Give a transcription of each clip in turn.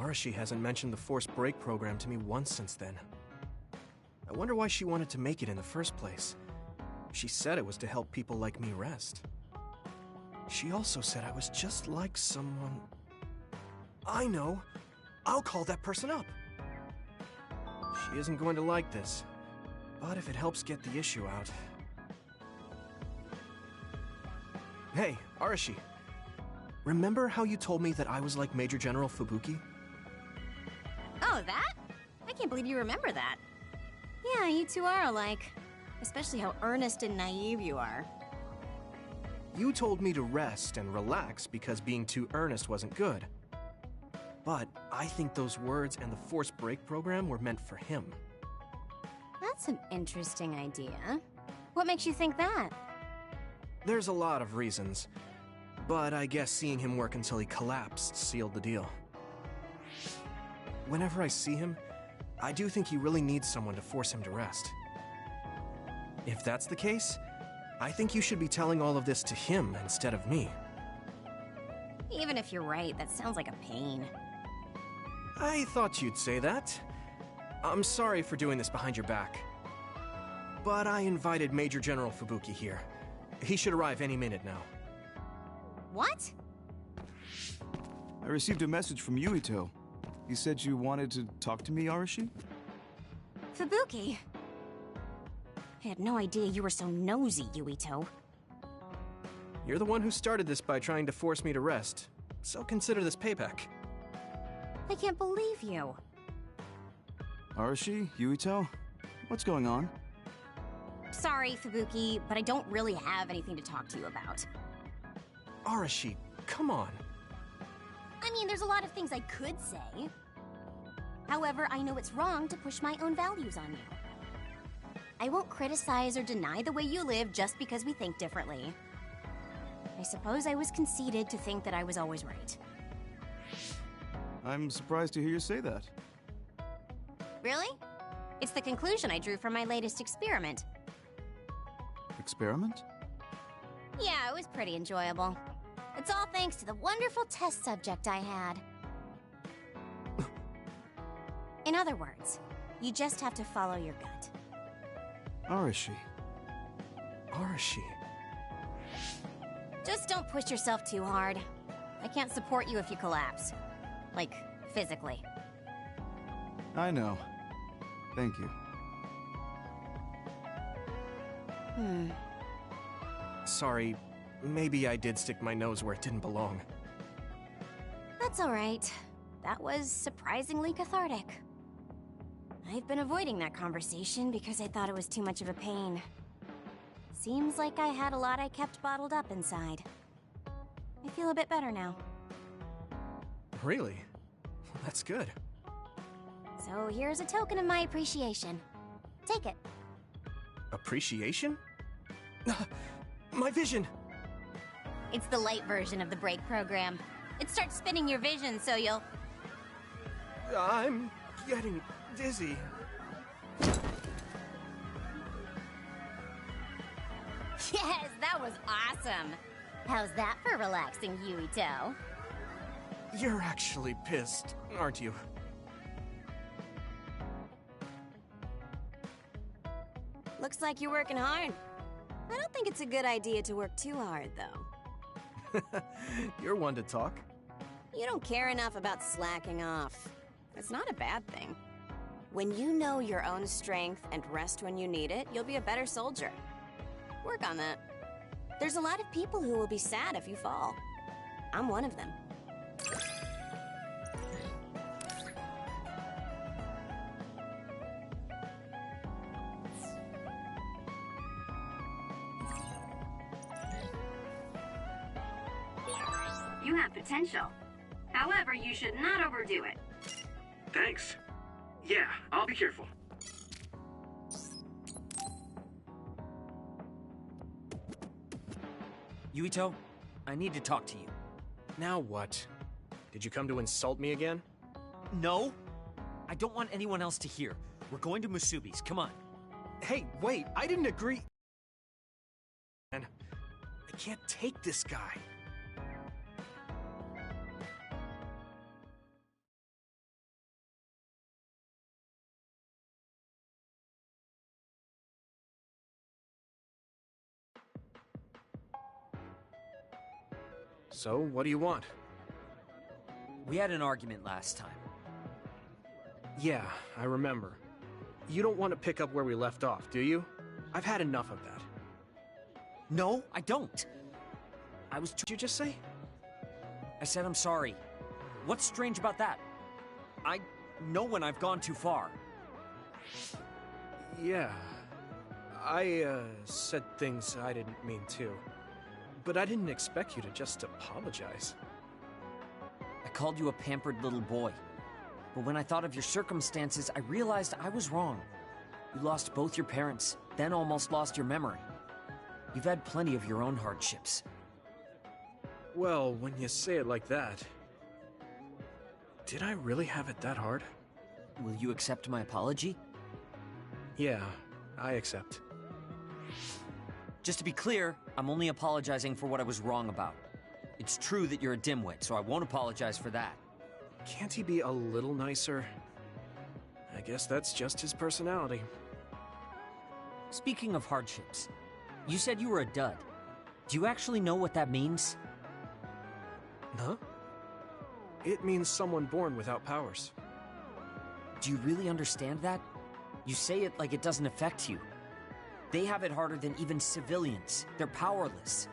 Arashi hasn't mentioned the forced break program to me once since then. I wonder why she wanted to make it in the first place. She said it was to help people like me rest. She also said I was just like someone... I know! I'll call that person up! She isn't going to like this, but if it helps get the issue out... Hey, Arashi. Remember how you told me that I was like Major General Fubuki? Oh, that? I can't believe you remember that. Yeah, you two are alike. Especially how earnest and naive you are. You told me to rest and relax because being too earnest wasn't good. But I think those words and the forced break program were meant for him. That's an interesting idea. What makes you think that? There's a lot of reasons, but I guess seeing him work until he collapsed sealed the deal. Whenever I see him, I do think he really needs someone to force him to rest. If that's the case, I think you should be telling all of this to him instead of me. Even if you're right, that sounds like a pain. I thought you'd say that. I'm sorry for doing this behind your back. But I invited Major General Fubuki here. He should arrive any minute now. What? I received a message from Yuito. He said you wanted to talk to me, Arashi? Fubuki? I had no idea you were so nosy, Yuito. You're the one who started this by trying to force me to rest, so consider this payback. I can't believe you. Arashi? Yuito? What's going on? Sorry, Fubuki, but I don't really have anything to talk to you about. Arashi, come on. I mean, there's a lot of things I could say. However, I know it's wrong to push my own values on you. I won't criticize or deny the way you live just because we think differently. I suppose I was conceited to think that I was always right. I'm surprised to hear you say that. Really? It's the conclusion I drew from my latest experiment. Experiment? Yeah, it was pretty enjoyable. It's all thanks to the wonderful test subject I had. In other words, you just have to follow your gut. Arashi. Arashi. Just don't push yourself too hard. I can't support you if you collapse. Like, physically. I know. Thank you. Sorry, maybe I did stick my nose where it didn't belong. That's alright. That was surprisingly cathartic. I've been avoiding that conversation because I thought it was too much of a pain. Seems like I had a lot I kept bottled up inside. I feel a bit better now. Really? That's good. So here's a token of my appreciation. Take it. Appreciation? My vision! It's the light version of the break program. It starts spinning your vision, so you'll... I'm getting dizzy. Yes, that was awesome! How's that for relaxing, Yuito? You're actually pissed, aren't you? Looks like you're working hard. I don't think it's a good idea to work too hard, though. You're one to talk. You don't care enough about slacking off. It's not a bad thing. When you know your own strength and rest when you need it, you'll be a better soldier. Work on that. There's a lot of people who will be sad if you fall. I'm one of them. You have potential. However, you should not overdo it. Thanks. Yeah, I'll be careful. Yuito, I need to talk to you. Now what? Did you come to insult me again? No, I don't want anyone else to hear. We're going to Musubi's, come on. Hey, wait, I didn't agree. Man, I can't take this guy. So, what do you want? We had an argument last time. Yeah, I remember. You don't want to pick up where we left off, do you? I've had enough of that. No, I don't. What did you just say? I said I'm sorry. What's strange about that? I know when I've gone too far. Yeah. I said things I didn't mean to. But I didn't expect you to just apologize. I called you a pampered little boy. But when I thought of your circumstances, I realized I was wrong. You lost both your parents, then almost lost your memory. You've had plenty of your own hardships. Well, when you say it like that... Did I really have it that hard? Will you accept my apology? Yeah, I accept. Just to be clear, I'm only apologizing for what I was wrong about. It's true that you're a dimwit, so I won't apologize for that. Can't he be a little nicer? I guess that's just his personality. Speaking of hardships, you said you were a dud. Do you actually know what that means? Huh? It means someone born without powers. Do you really understand that? You say it like it doesn't affect you. They have it harder than even civilians. They're powerless.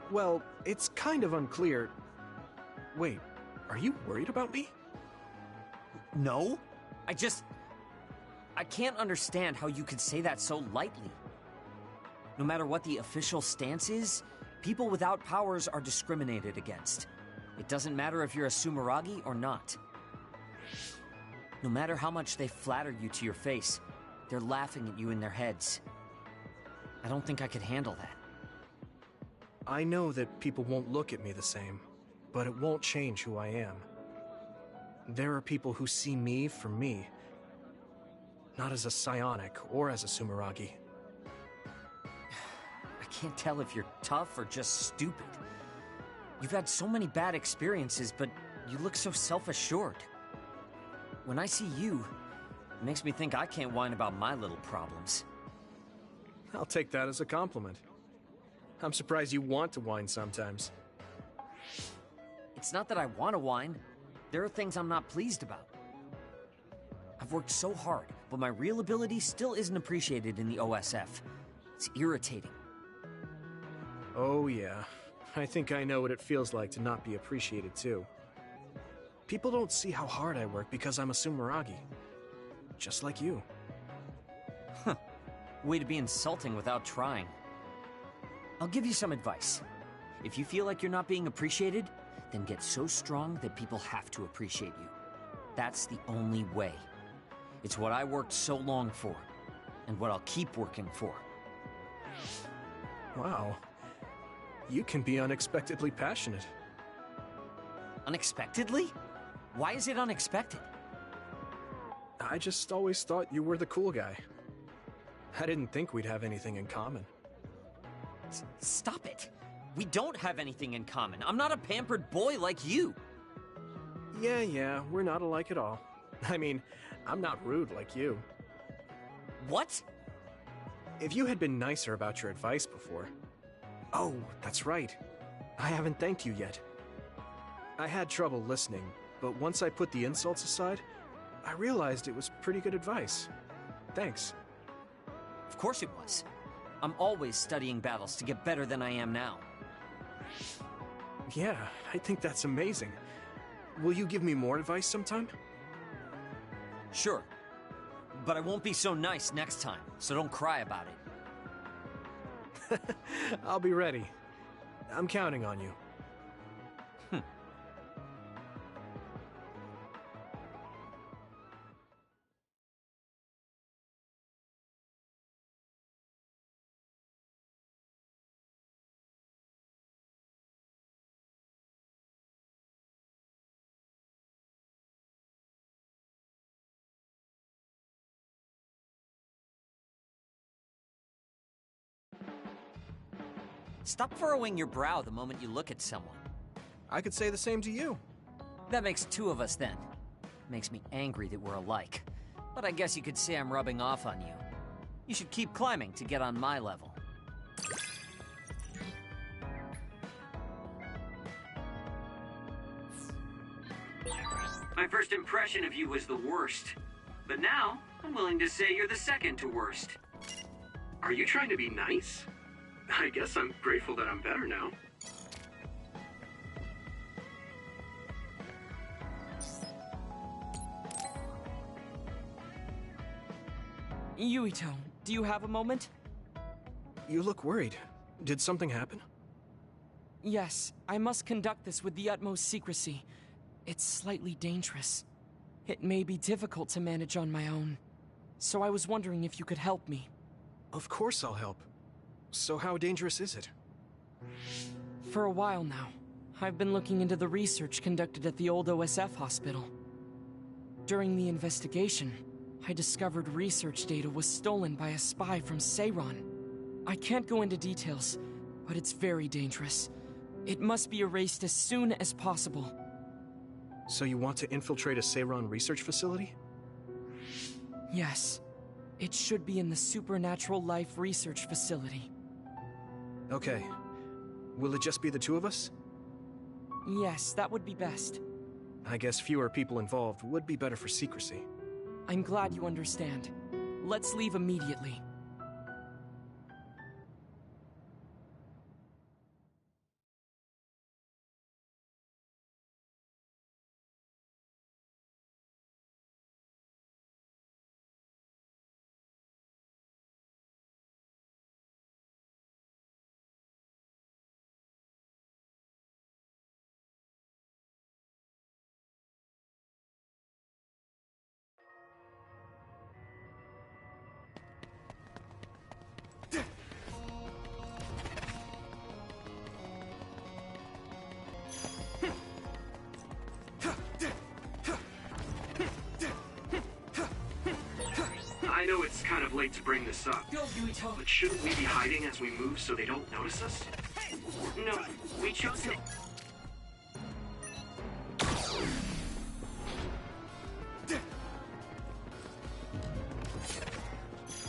Well, it's kind of unclear. Wait, are you worried about me? No. I can't understand how you could say that so lightly. No matter what the official stance is, people without powers are discriminated against. It doesn't matter if you're a Sumeragi or not. No matter how much they flatter you to your face, they're laughing at you in their heads. I don't think I could handle that. I know that people won't look at me the same, but it won't change who I am. There are people who see me for me, not as a psionic or as a Sumeragi. I can't tell if you're tough or just stupid. You've had so many bad experiences, but you look so self-assured. When I see you, it makes me think I can't whine about my little problems. I'll take that as a compliment. I'm surprised you want to whine sometimes. It's not that I want to whine. There are things I'm not pleased about. I've worked so hard, but my real ability still isn't appreciated in the OSF. It's irritating. Oh yeah, I think I know what it feels like to not be appreciated too. People don't see how hard I work because I'm a Sumeragi. Just like you. Huh. Way to be insulting without trying. I'll give you some advice. If you feel like you're not being appreciated, then get so strong that people have to appreciate you. That's the only way. It's what I worked so long for, and what I'll keep working for. Wow. You can be unexpectedly passionate. Unexpectedly? Why is it unexpected? I just always thought you were the cool guy. I didn't think we'd have anything in common. Stop it! We don't have anything in common. I'm not a pampered boy like you. Yeah, we're not alike at all. I mean, I'm not rude like you. What? If you had been nicer about your advice before... Oh, that's right. I haven't thanked you yet. I had trouble listening, but once I put the insults aside, I realized it was pretty good advice. Thanks. Of course it was. I'm always studying battles to get better than I am now. Yeah, I think that's amazing. Will you give me more advice sometime? Sure. But I won't be so nice next time, so don't cry about it. I'll be ready. I'm counting on you. Stop furrowing your brow the moment you look at someone. I could say the same to you. That makes two of us then. Makes me angry that we're alike. But I guess you could say I'm rubbing off on you. You should keep climbing to get on my level. My first impression of you was the worst. But now, I'm willing to say you're the second to worst. Are you trying to be nice? I guess I'm grateful that I'm better now. Yuito, do you have a moment? You look worried. Did something happen? Yes, I must conduct this with the utmost secrecy. It's slightly dangerous. It may be difficult to manage on my own. So I was wondering if you could help me. Of course I'll help. So how dangerous is it? For a while now, I've been looking into the research conducted at the old OSF hospital. During the investigation, I discovered research data was stolen by a spy from Seiron. I can't go into details, but it's very dangerous. It must be erased as soon as possible. So you want to infiltrate a Seiron research facility? Yes. It should be in the Supernatural Life Research Facility. Okay. Will it just be the two of us? Yes, that would be best. I guess fewer people involved would be better for secrecy. I'm glad you understand. Let's leave immediately. I know it's kind of late to bring this up, Go, Yuito! but shouldn't we be hiding as we move so they don't notice us? No, we chose to...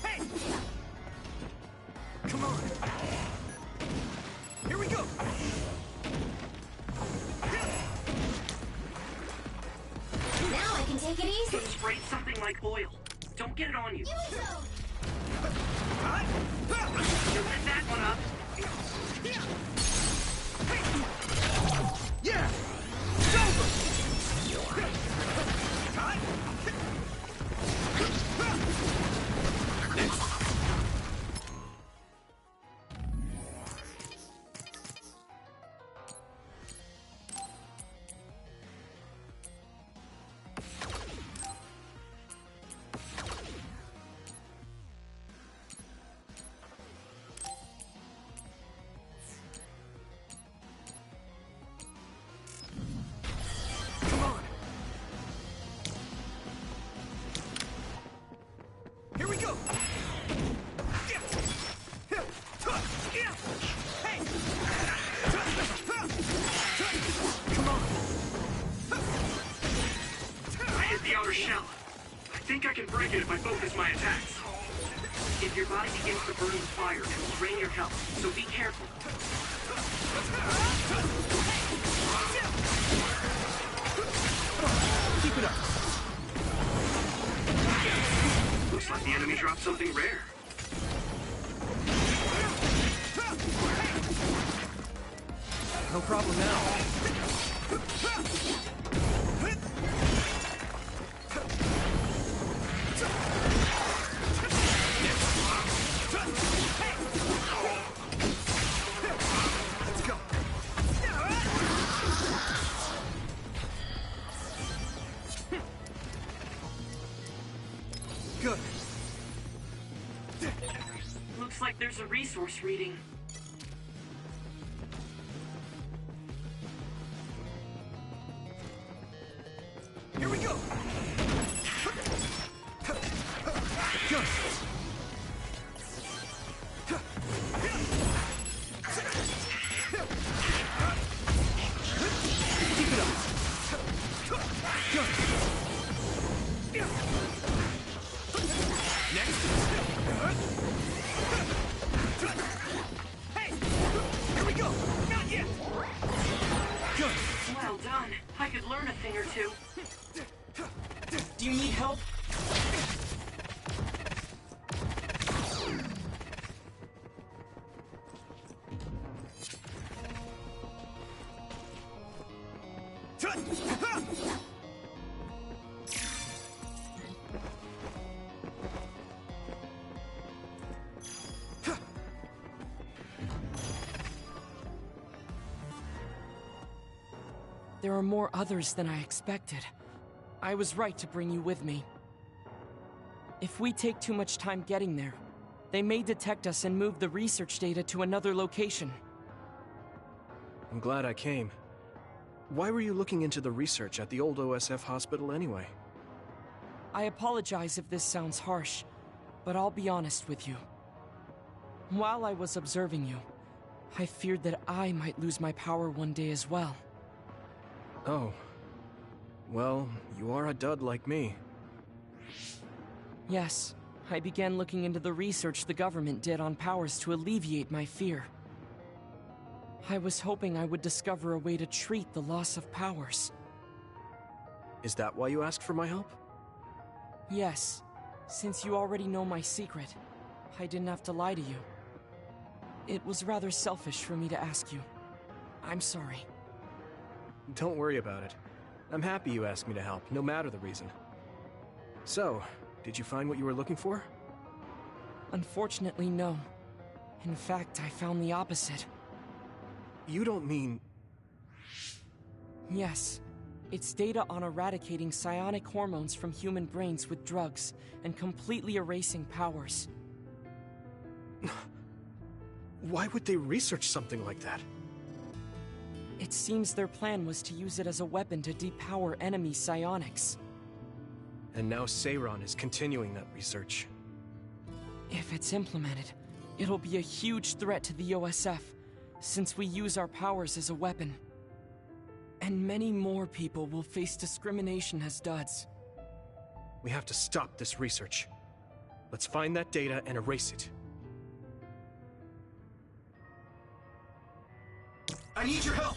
Hey! Come on! Here we go! Now I can take it easy. Let's spray something like oil. Don't get it on you. You lit that one up. Yeah! It's over! Here we go! Come on! I hit the outer shell. I think I can break it if I focus my attacks. If your body begins to burn with fire, it will drain your health, so be careful. Keep it up! Looks like the enemy dropped something rare. No problem now. Let's go. Good. Looks like there's a resource reading. Here we go. Good. Keep it up. Good. Next. Hey! Here we go! Not yet! Good! Well done. I could learn a thing or two. There are more others than I expected. I was right to bring you with me. If we take too much time getting there, they may detect us and move the research data to another location. I'm glad I came. Why were you looking into the research at the old OSF hospital anyway? I apologize if this sounds harsh, but I'll be honest with you. While I was observing you, I feared that I might lose my power one day as well. Oh. Well, you are a dud like me. Yes, I began looking into the research the government did on powers to alleviate my fear. I was hoping I would discover a way to treat the loss of powers. Is that why you asked for my help? Yes, since you already know my secret, I didn't have to lie to you. It was rather selfish for me to ask you. I'm sorry. Don't worry about it. I'm happy you asked me to help, no matter the reason. So, did you find what you were looking for? Unfortunately, no. In fact, I found the opposite. You don't mean... Yes. It's data on eradicating psionic hormones from human brains with drugs and completely erasing powers. Why would they research something like that? It seems their plan was to use it as a weapon to depower enemy psionics. And now Seiron is continuing that research. If it's implemented, it'll be a huge threat to the OSF, since we use our powers as a weapon. And many more people will face discrimination as duds. We have to stop this research. Let's find that data and erase it. I need your help!